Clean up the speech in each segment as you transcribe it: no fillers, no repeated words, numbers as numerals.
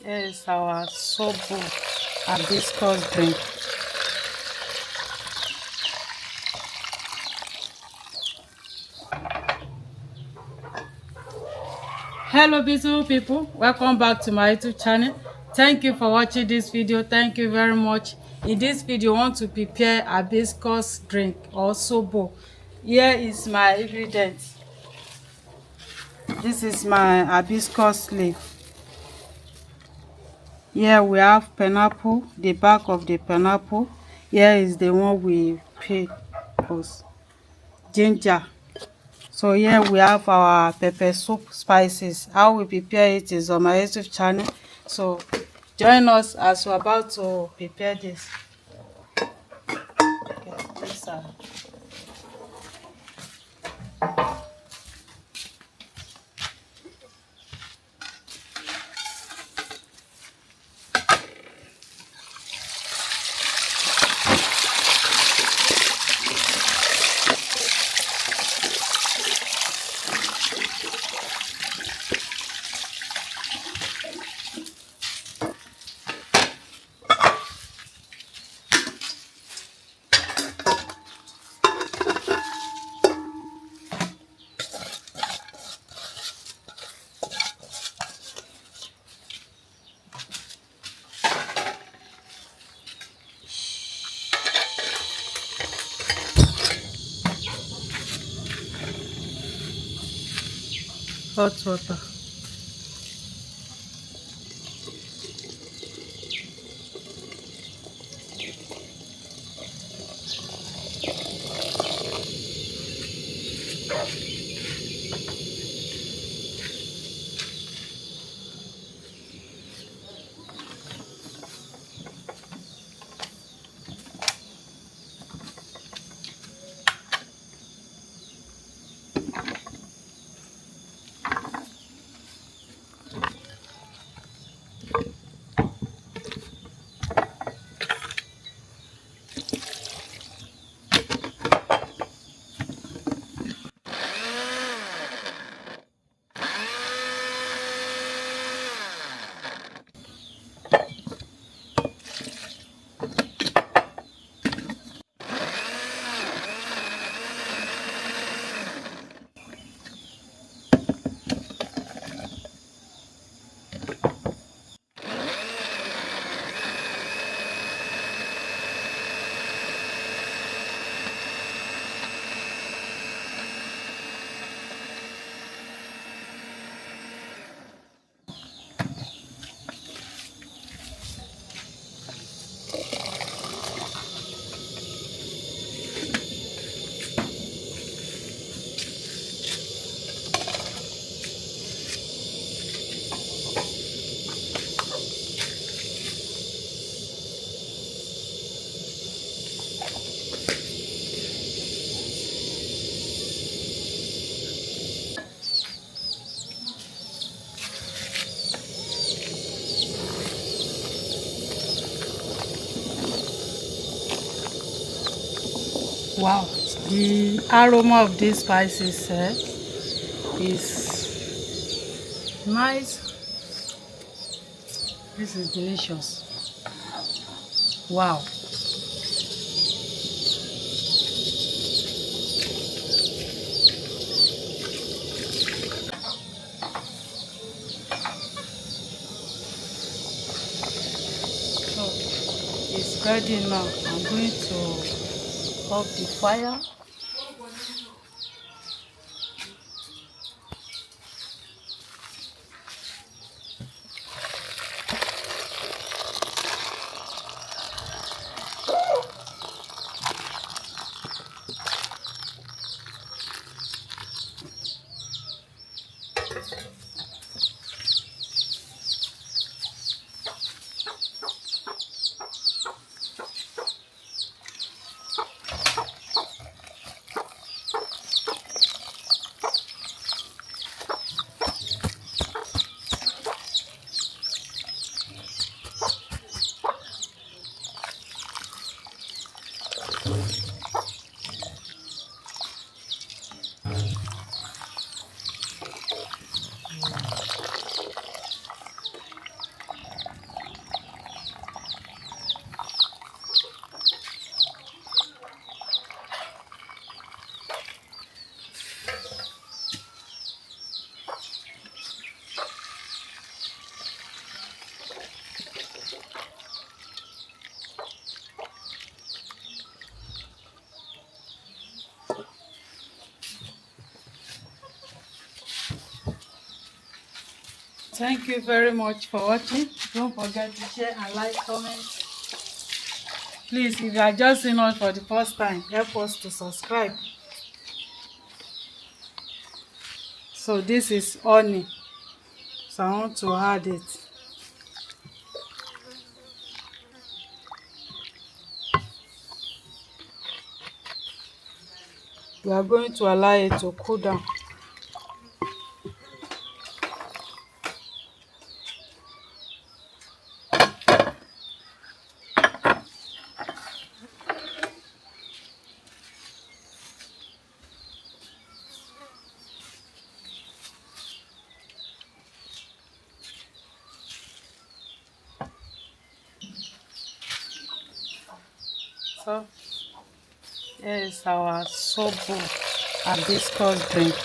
Here is our Zobo hibiscus drink. Hello beautiful people, welcome back to my YouTube channel. Thank you for watching this video. Thank you very much. In this video, I want to prepare hibiscus drink or Zobo. Here is my ingredients. This is my hibiscus leaf. Here we have pineapple, the back of the pineapple. Here is the one we peel. Ginger. So here we have our pepper soup spices. How we prepare it is on my YouTube channel. So join us as we're about to prepare this. Okay, these are hot water. Wow, the aroma of these spices is nice. This is delicious. Wow. So it's ready now. I'm going to off the fire. Thank you very much for watching. Don't forget to share and like, comment. Please, if you are just seeing us for the first time, help us to subscribe. So this is honey. So I want to add it. We are going to allow it to cool down. So here is our Zobo hibiscus drink.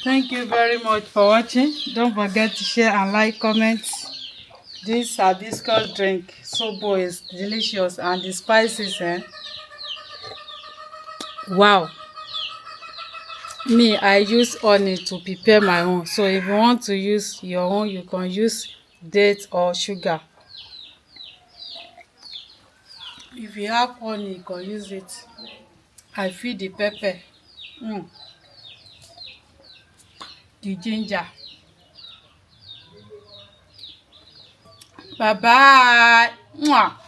Thank you very much for watching. Don't forget to share and like, comment. This hibiscus drink, Zobo, is delicious, and the spices, wow. Me, I use honey to prepare my own. So if you want to use your own, you can use date or sugar. If you have honey, you can use it. I feel the pepper, the ginger. Bye bye. Mwah.